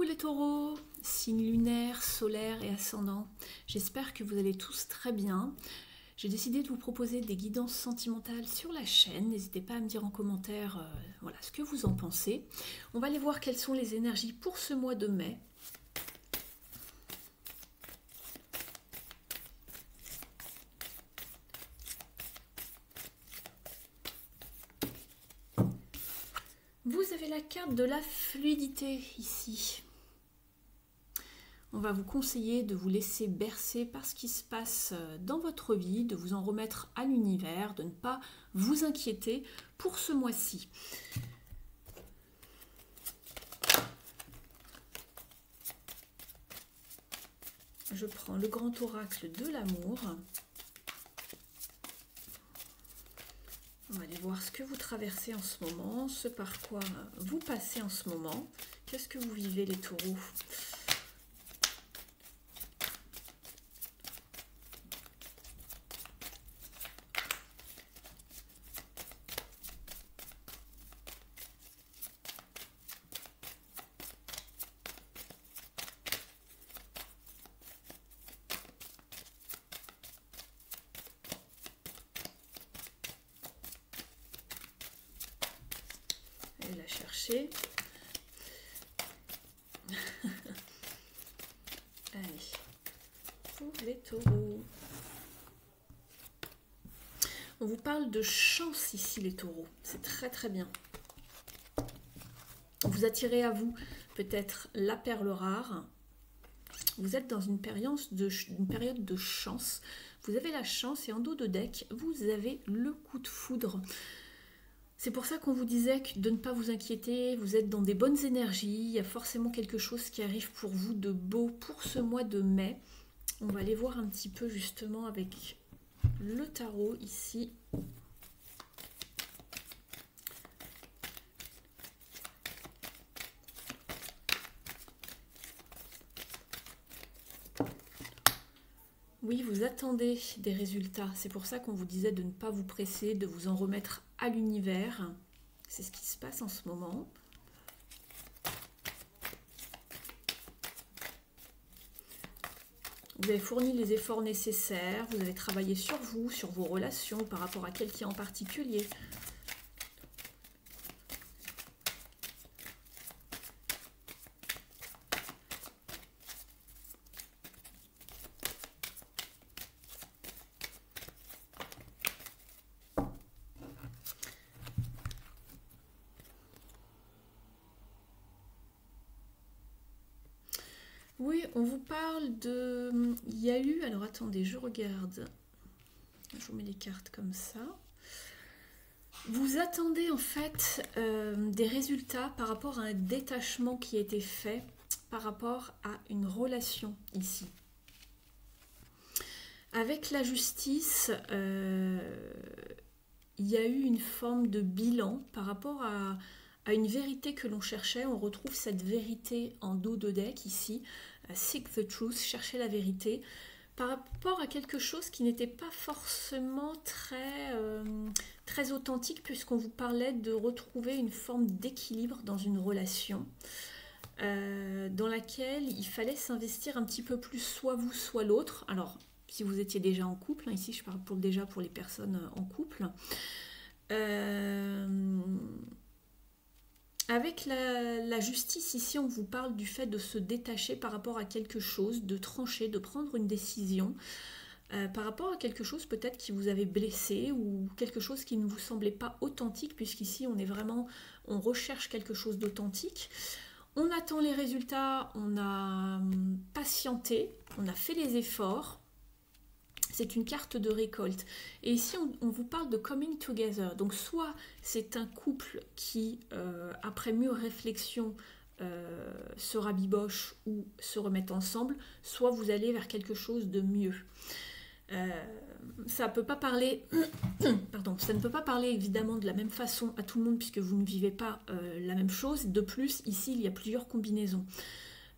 les taureaux, signes lunaires, solaires et ascendants. J'espère que vous allez tous très bien. J'ai décidé de vous proposer des guidances sentimentales sur la chaîne. N'hésitez pas à me dire en commentaire voilà, ce que vous en pensez. On va aller voir quelles sont les énergies pour ce mois de mai. Vous avez la carte de la fluidité ici. On va vous conseiller de vous laisser bercer par ce qui se passe dans votre vie, de vous en remettre à l'univers, de ne pas vous inquiéter pour ce mois-ci. Je prends le grand oracle de l'amour. On va aller voir ce que vous traversez en ce moment, ce par quoi vous passez en ce moment. Qu'est-ce que vous vivez les taureaux ? Elle a cherché. Allez, pour les taureaux. On vous parle de chance ici les taureaux. C'est très très bien. Vous attirez à vous peut-être la perle rare. Vous êtes dans une période de chance. Vous avez la chance et en dos de deck, vous avez le coup de foudre. C'est pour ça qu'on vous disait de ne pas vous inquiéter, vous êtes dans des bonnes énergies, il y a forcément quelque chose qui arrive pour vous de beau pour ce mois de mai. On va aller voir un petit peu justement avec le tarot ici. Oui, vous attendez des résultats. C'est pour ça qu'on vous disait de ne pas vous presser, de vous en remettre à l'univers. C'est ce qui se passe en ce moment. Vous avez fourni les efforts nécessaires, vous avez travaillé sur vous, sur vos relations, par rapport à quelqu'un en particulier. Oui, on vous parle de... Il y a eu... Alors attendez, je regarde. Je vous mets les cartes comme ça. Vous attendez en fait des résultats par rapport à un détachement qui a été fait par rapport à une relation ici. Avec la justice, il y a eu une forme de bilan par rapport à une vérité que l'on cherchait. On retrouve cette vérité en dos de deck ici. Seek the truth, chercher la vérité. Par rapport à quelque chose qui n'était pas forcément très authentique, puisqu'on vous parlait de retrouver une forme d'équilibre dans une relation dans laquelle il fallait s'investir un petit peu plus soit vous, soit l'autre. Alors, si vous étiez déjà en couple, ici je parle déjà pour les personnes en couple, avec la justice, ici, on vous parle du fait de se détacher par rapport à quelque chose, de trancher, de prendre une décision par rapport à quelque chose peut-être qui vous avait blessé ou quelque chose qui ne vous semblait pas authentique, puisqu'ici, on recherche quelque chose d'authentique. On attend les résultats, on a patienté, on a fait les efforts. C'est une carte de récolte. Et ici, on vous parle de coming together. Donc, soit c'est un couple qui, après mûre réflexion, se rabiboche ou se remet ensemble, soit vous allez vers quelque chose de mieux. Ça peut pas parler, pardon, ça ne peut pas parler évidemment de la même façon à tout le monde puisque vous ne vivez pas la même chose. De plus, ici, il y a plusieurs combinaisons.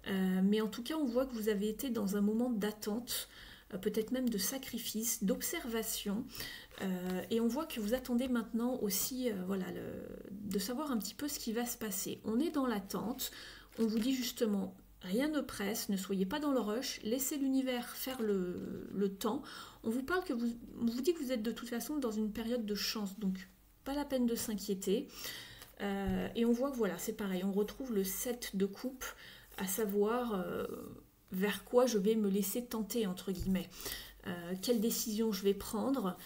Mais en tout cas, on voit que vous avez été dans un moment d'attente, peut-être même de sacrifice, d'observation, et on voit que vous attendez maintenant aussi voilà, de savoir un petit peu ce qui va se passer. On est dans l'attente, on vous dit justement, rien ne presse, ne soyez pas dans le rush, laissez l'univers faire le temps. On vous parle on vous dit que vous êtes de toute façon dans une période de chance, donc pas la peine de s'inquiéter. Et on voit que voilà, c'est pareil, on retrouve le 7 de coupe, à savoir vers quoi je vais me laisser tenter, entre guillemets. Quelle décision je vais prendre.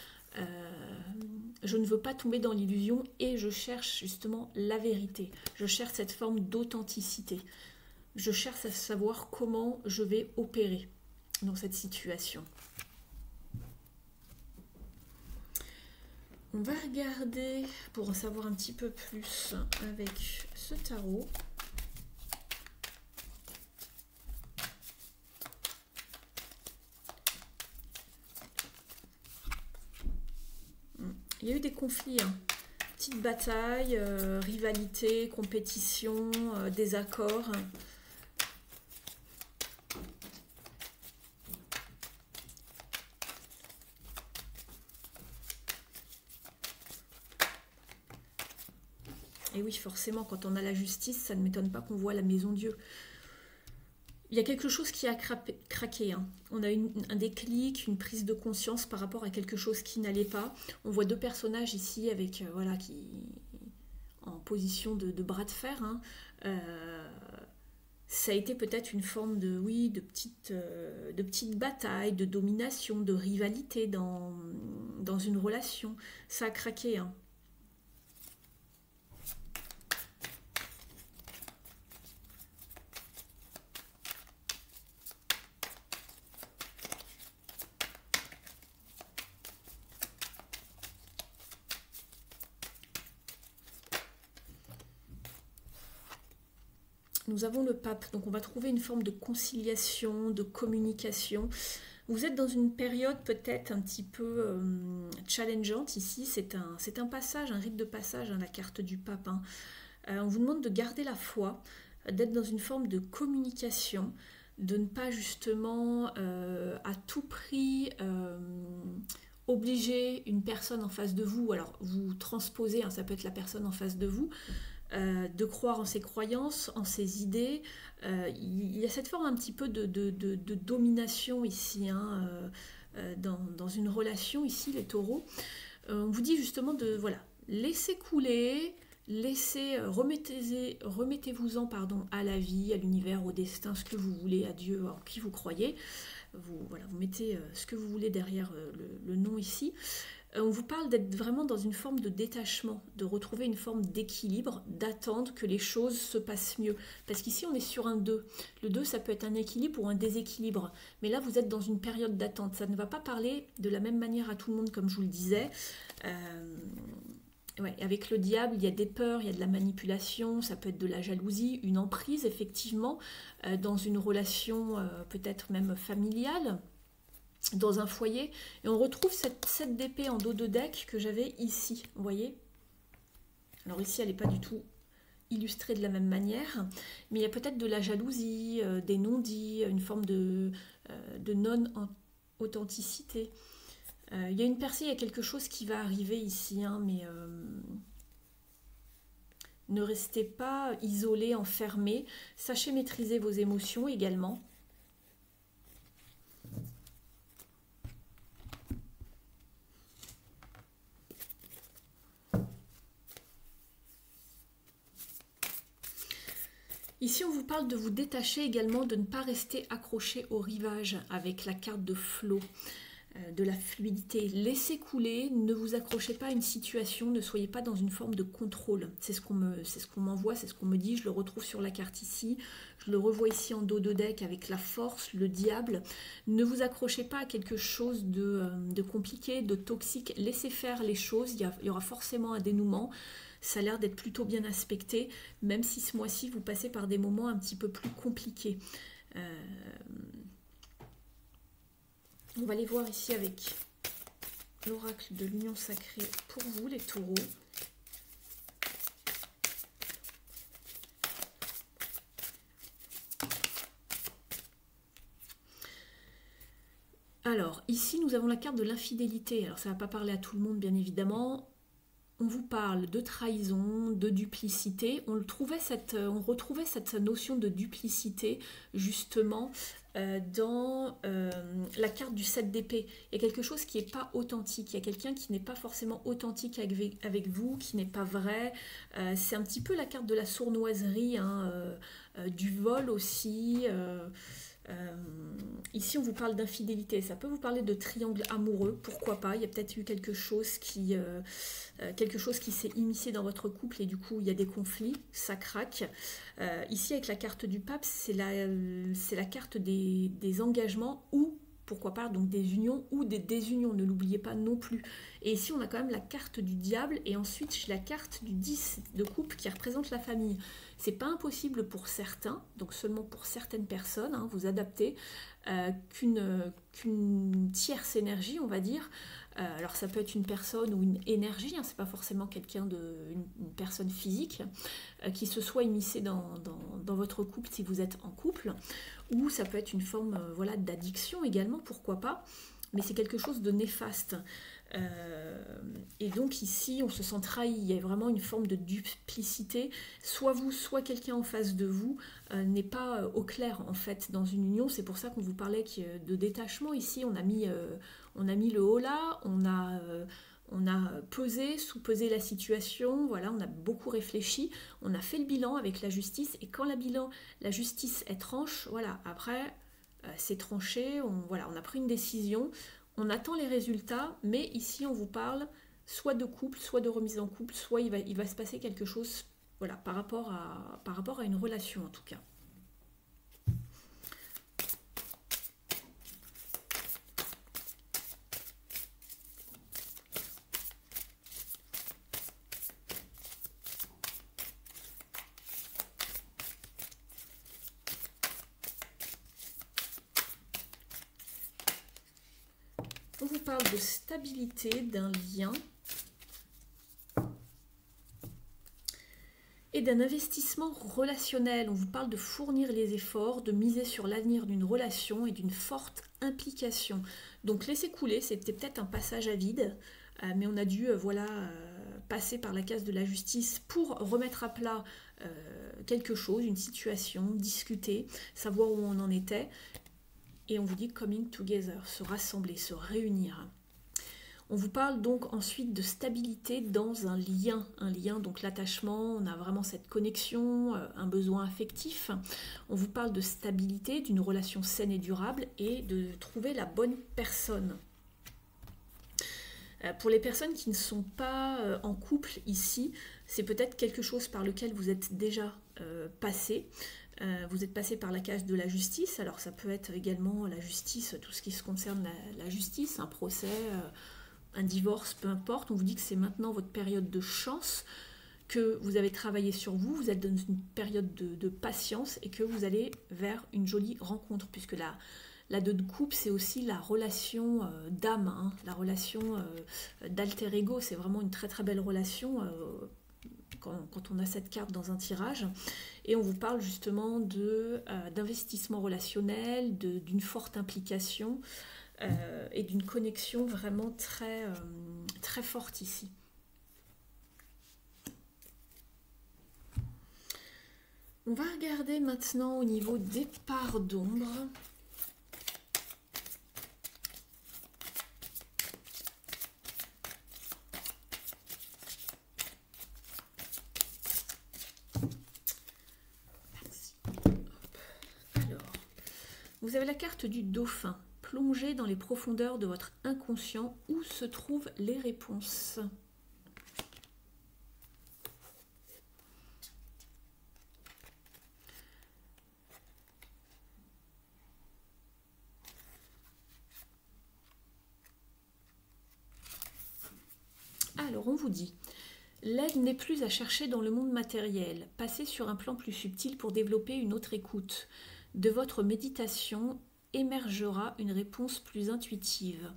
Je ne veux pas tomber dans l'illusion et je cherche justement la vérité. Je cherche cette forme d'authenticité. Je cherche à savoir comment je vais opérer dans cette situation. On va regarder pour en savoir un petit peu plus avec ce tarot. Il y a eu des conflits, hein. Petite bataille, rivalité, compétition, désaccord. Et oui, forcément, quand on a la justice, ça ne m'étonne pas qu'on voit la maison Dieu. Il y a quelque chose qui a craqué. Hein. On a un déclic, une prise de conscience par rapport à quelque chose qui n'allait pas. On voit deux personnages ici avec voilà, qui en position de bras de fer. Hein. Ça a été peut-être une forme de, oui, de petite bataille, de domination, de rivalité dans une relation. Ça a craqué. Hein. Nous avons le pape, donc on va trouver une forme de conciliation, de communication. Vous êtes dans une période peut-être un petit peu challengeante ici, c'est un passage, un rite de passage, hein, la carte du pape. Hein. On vous demande de garder la foi, d'être dans une forme de communication, de ne pas justement à tout prix obliger une personne en face de vous, alors vous transposez, hein, ça peut être la personne en face de vous, de croire en ses croyances, en ses idées. Il y a cette forme un petit peu de domination ici, hein, dans une relation ici, les taureaux. On vous dit justement de voilà, laisser couler, remettez-vous-en à la vie, à l'univers, au destin, ce que vous voulez, à Dieu, en qui vous croyez. Vous mettez ce que vous voulez derrière le nom ici. On vous parle d'être vraiment dans une forme de détachement, de retrouver une forme d'équilibre, d'attendre que les choses se passent mieux. Parce qu'ici, on est sur un 2. Le 2, ça peut être un équilibre ou un déséquilibre. Mais là, vous êtes dans une période d'attente. Ça ne va pas parler de la même manière à tout le monde, comme je vous le disais. Ouais, avec le diable, il y a des peurs, il y a de la manipulation, ça peut être de la jalousie, une emprise, effectivement, dans une relation peut-être même familiale, dans un foyer. Et on retrouve cette 7 d'épée en dos de deck que j'avais ici, vous voyez. Alors ici, elle n'est pas du tout illustrée de la même manière, mais il y a peut-être de la jalousie, des non-dits, une forme de non-authenticité. Il y a une percée, il y a quelque chose qui va arriver ici, hein, mais ne restez pas isolés, enfermés. Sachez maîtriser vos émotions également. Ici, on vous parle de vous détacher également, de ne pas rester accroché au rivage avec la carte de flot. De la fluidité, laissez couler, ne vous accrochez pas à une situation, ne soyez pas dans une forme de contrôle. C'est ce qu'on m'envoie, c'est ce qu'on me dit, je le retrouve sur la carte ici, je le revois ici en dos de deck avec la force, le diable. Ne vous accrochez pas à quelque chose de compliqué, de toxique, laissez faire les choses, il y aura forcément un dénouement. Ça a l'air d'être plutôt bien aspecté, même si ce mois-ci vous passez par des moments un petit peu plus compliqués. On va les voir ici avec l'oracle de l'union sacrée pour vous, les taureaux. Alors, ici, nous avons la carte de l'infidélité. Alors, ça ne va pas parler à tout le monde, bien évidemment. on vous parle de trahison, de duplicité. On retrouvait cette notion de duplicité justement dans la carte du 7 d'épée. Il y a quelque chose qui n'est pas authentique. Il y a quelqu'un qui n'est pas forcément authentique avec vous, qui n'est pas vrai. C'est un petit peu la carte de la sournoiserie, hein, du vol aussi. Ici, on vous parle d'infidélité. Ça peut vous parler de triangle amoureux, pourquoi pas. Il y a peut-être eu quelque chose qui s'est immiscé dans votre couple et du coup, il y a des conflits, ça craque. Ici, avec la carte du pape, c'est la carte des engagements ou pourquoi pas donc des unions ou des désunions, ne l'oubliez pas non plus. Et ici, on a quand même la carte du diable et ensuite j'ai la carte du 10 de coupe qui représente la famille. C'est pas impossible pour certains, donc seulement pour certaines personnes, hein, vous adaptez, qu'une tierce énergie, on va dire, alors ça peut être une personne ou une énergie, hein, c'est pas forcément une personne physique, qui se soit immiscée dans votre couple si vous êtes en couple, ou ça peut être une forme voilà, d'addiction également, pourquoi pas, mais c'est quelque chose de néfaste. Et donc ici, on se sent trahi, il y a vraiment une forme de duplicité, soit vous, soit quelqu'un en face de vous n'est pas au clair en fait dans une union, c'est pour ça qu'on vous parlait de détachement ici, on a mis le haut là, on a pesé, sous-pesé la situation, voilà, on a beaucoup réfléchi, on a fait le bilan avec la justice, et quand la justice est tranche, voilà, après c'est tranché, on a pris une décision, on attend les résultats, mais ici on vous parle soit de couple, soit de remise en couple, soit il va se passer quelque chose voilà, par rapport à une relation en tout cas. On vous parle de stabilité, d'un lien et d'un investissement relationnel. On vous parle de fournir les efforts, de miser sur l'avenir d'une relation et d'une forte implication. Donc laissez couler, c'était peut-être un passage à vide, mais on a dû passer par la case de la justice pour remettre à plat quelque chose, une situation, discuter, savoir où on en était. Et on vous dit coming together, se rassembler, se réunir. On vous parle donc ensuite de stabilité dans un lien, donc l'attachement, on a vraiment cette connexion, un besoin affectif. On vous parle de stabilité, d'une relation saine et durable et de trouver la bonne personne. Pour les personnes qui ne sont pas en couple ici, c'est peut-être quelque chose par lequel vous êtes déjà passé. Vous êtes passé par la case de la justice, alors ça peut être également la justice, tout ce qui se concerne la justice, un procès, un divorce, peu importe. On vous dit que c'est maintenant votre période de chance, que vous avez travaillé sur vous, vous êtes dans une période de patience et que vous allez vers une jolie rencontre, puisque la 2 de coupe, c'est aussi la relation d'âme, hein, la relation d'alter ego, c'est vraiment une très très belle relation quand on a cette carte dans un tirage. Et on vous parle justement d'investissement relationnel, d'une forte implication et d'une connexion vraiment très, très forte ici. On va regarder maintenant au niveau des parts d'ombre. Vous avez la carte du dauphin. Plongez dans les profondeurs de votre inconscient où se trouvent les réponses. Alors on vous dit, l'aide n'est plus à chercher dans le monde matériel. Passez sur un plan plus subtil pour développer une autre écoute. De votre méditation émergera une réponse plus intuitive.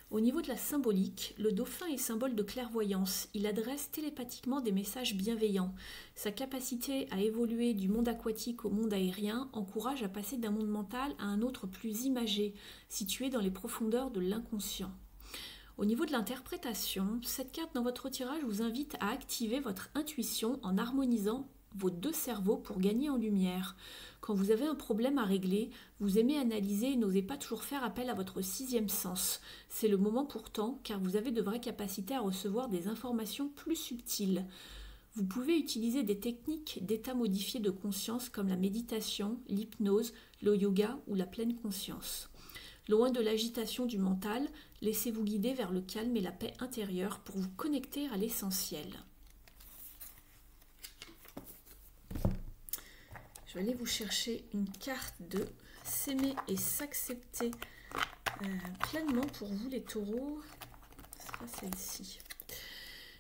Au niveau de la symbolique, le dauphin est symbole de clairvoyance. Il adresse télépathiquement des messages bienveillants. Sa capacité à évoluer du monde aquatique au monde aérien encourage à passer d'un monde mental à un autre plus imagé, situé dans les profondeurs de l'inconscient. Au niveau de l'interprétation, cette carte dans votre tirage vous invite à activer votre intuition en harmonisant vos deux cerveaux pour gagner en lumière. Quand vous avez un problème à régler, vous aimez analyser et n'osez pas toujours faire appel à votre sixième sens. C'est le moment pourtant, car vous avez de vraies capacités à recevoir des informations plus subtiles. Vous pouvez utiliser des techniques d'état modifié de conscience comme la méditation, l'hypnose, le yoga ou la pleine conscience. Loin de l'agitation du mental, laissez-vous guider vers le calme et la paix intérieure pour vous connecter à l'essentiel. Je vais aller vous chercher une carte de s'aimer et s'accepter pleinement pour vous les taureaux. Ce sera celle-ci.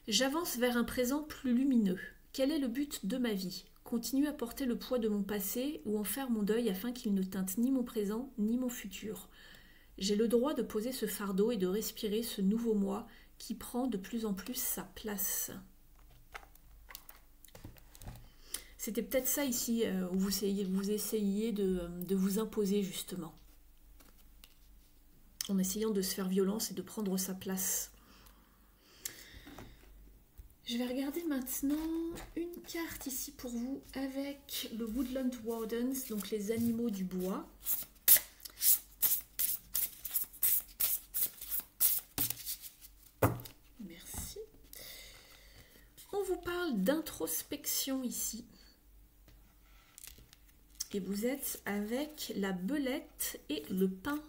J'avance vers un présent plus lumineux. Quel est le but de ma vie ? Continuer à porter le poids de mon passé ou en faire mon deuil afin qu'il ne teinte ni mon présent ni mon futur. J'ai le droit de poser ce fardeau et de respirer ce nouveau moi qui prend de plus en plus sa place. C'était peut-être ça ici où vous essayiez de vous imposer justement. En essayant de se faire violence et de prendre sa place. Je vais regarder maintenant une carte ici pour vous avec le Woodland Wardens, donc les animaux du bois. Merci. On vous parle d'introspection ici. Et vous êtes avec la belette et le pain.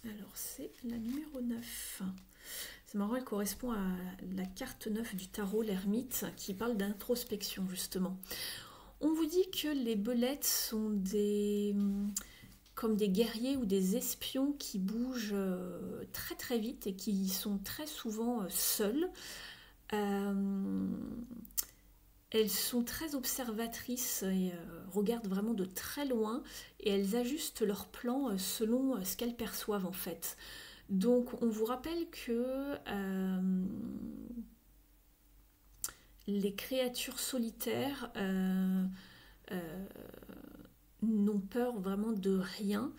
Alors c'est la numéro 9. C'est marrant, elle correspond à la carte 9 du tarot, l'ermite, qui parle d'introspection justement. On vous dit que les belettes sont comme des guerriers ou des espions qui bougent très très vite et qui sont très souvent seuls. Elles sont très observatrices et regardent vraiment de très loin et elles ajustent leurs plans selon ce qu'elles perçoivent en fait. Donc on vous rappelle que les créatures solitaires n'ont peur vraiment de rien.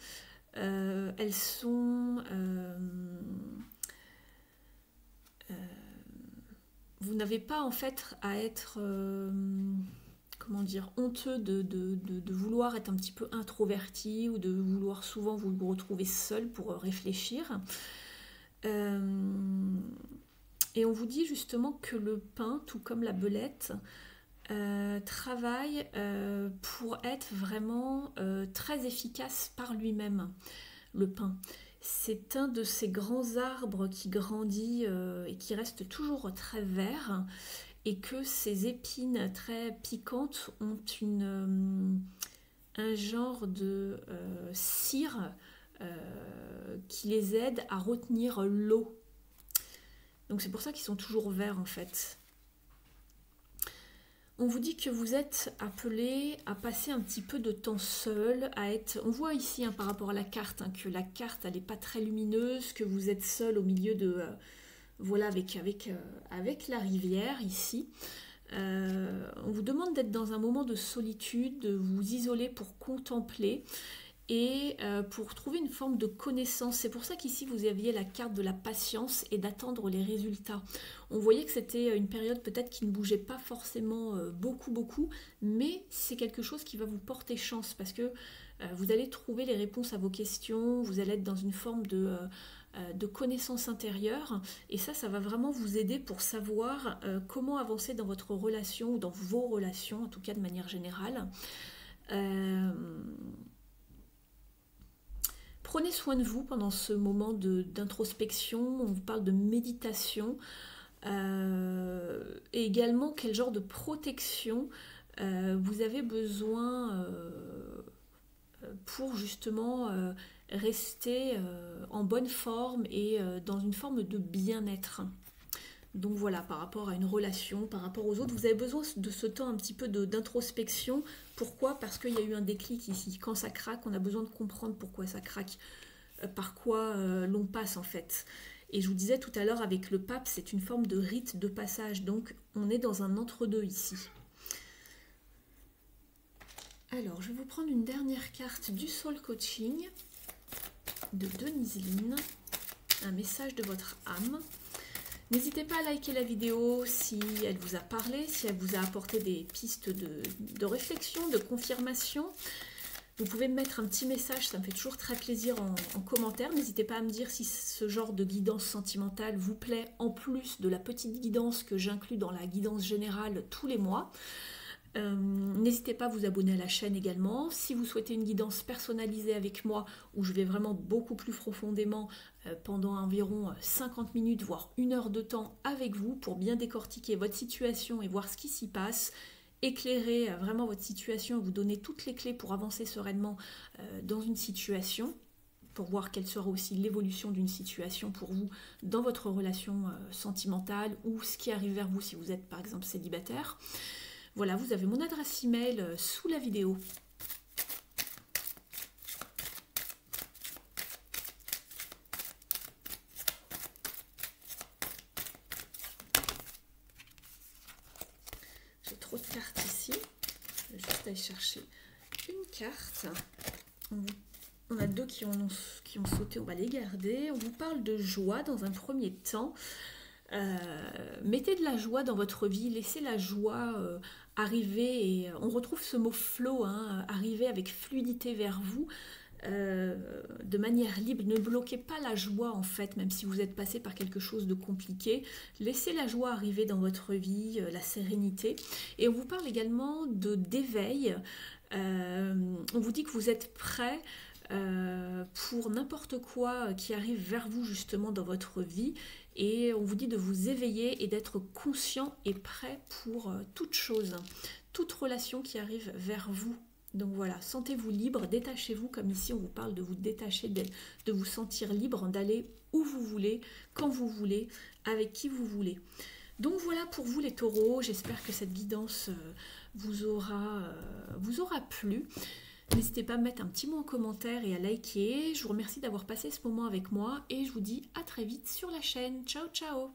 Elles sont... vous n'avez pas en fait à être comment dire, honteux de vouloir être un petit peu introverti ou de vouloir souvent vous retrouver seul pour réfléchir. Et on vous dit justement que le pain, tout comme la belette, travaille pour être vraiment très efficace par lui-même, le pain. C'est un de ces grands arbres qui grandit et qui reste toujours très vert et que ces épines très piquantes ont un genre de cire qui les aide à retenir l'eau. Donc c'est pour ça qu'ils sont toujours verts en fait. On vous dit que vous êtes appelé à passer un petit peu de temps seul, à être... On voit ici par rapport à la carte, que la carte elle n'est pas très lumineuse, que vous êtes seul au milieu de... voilà, avec la rivière ici. On vous demande d'être dans un moment de solitude, de vous isoler pour contempler et pour trouver une forme de connaissance. C'est pour ça qu'ici vous aviez la carte de la patience et d'attendre les résultats. On voyait que c'était une période peut-être qui ne bougeait pas forcément beaucoup, mais c'est quelque chose qui va vous porter chance parce que vous allez trouver les réponses à vos questions, vous allez être dans une forme de connaissance intérieure et ça va vraiment vous aider pour savoir comment avancer dans votre relation ou dans vos relations, en tout cas de manière générale. Prenez soin de vous pendant ce moment d'introspection. On vous parle de méditation et également quel genre de protection vous avez besoin pour justement rester en bonne forme et dans une forme de bien-être. Donc voilà, par rapport à une relation, par rapport aux autres, vous avez besoin de ce temps un petit peu d'introspection. Pourquoi ? Parce qu'il y a eu un déclic ici. Quand ça craque, on a besoin de comprendre pourquoi ça craque, par quoi l'on passe en fait. Et je vous disais tout à l'heure avec le pape, c'est une forme de rite de passage. Donc on est dans un entre-deux ici. Alors, je vais vous prendre une dernière carte du Soul Coaching de Denise Linn, un message de votre âme. N'hésitez pas à liker la vidéo si elle vous a parlé, si elle vous a apporté des pistes de réflexion, de confirmation. Vous pouvez me mettre un petit message, ça me fait toujours très plaisir en commentaire. N'hésitez pas à me dire si ce genre de guidance sentimentale vous plaît, en plus de la petite guidance que j'inclus dans la guidance générale tous les mois. N'hésitez pas à vous abonner à la chaîne également. Si vous souhaitez une guidance personnalisée avec moi, où je vais vraiment beaucoup plus profondément pendant environ 50 minutes, voire 1 heure de temps avec vous, pour bien décortiquer votre situation et voir ce qui s'y passe, éclairer vraiment votre situation, vous donner toutes les clés pour avancer sereinement dans une situation, pour voir quelle sera aussi l'évolution d'une situation pour vous dans votre relation sentimentale, ou ce qui arrive vers vous si vous êtes par exemple célibataire. Voilà, vous avez mon adresse email sous la vidéo. J'ai trop de cartes ici. Je vais juste aller chercher une carte. On a 2 qui ont sauté, on va les garder. On vous parle de joie dans un premier temps. Mettez de la joie dans votre vie, laissez la joie arriver, et on retrouve ce mot flow, hein, arriver avec fluidité vers vous, de manière libre. Ne bloquez pas la joie en fait, même si vous êtes passé par quelque chose de compliqué. Laissez la joie arriver dans votre vie, la sérénité. Et on vous parle également d'éveil. On vous dit que vous êtes prêt pour n'importe quoi qui arrive vers vous justement dans votre vie, et on vous dit de vous éveiller et d'être conscient et prêt pour toute chose, toute relation qui arrive vers vous. Donc voilà, sentez-vous libre, détachez-vous, comme ici on vous parle de vous détacher, de vous sentir libre, d'aller où vous voulez, quand vous voulez, avec qui vous voulez. Donc voilà pour vous les taureaux, j'espère que cette guidance vous aura plu. N'hésitez pas à me mettre un petit mot en commentaire et à liker. Je vous remercie d'avoir passé ce moment avec moi et je vous dis à très vite sur la chaîne. Ciao, ciao!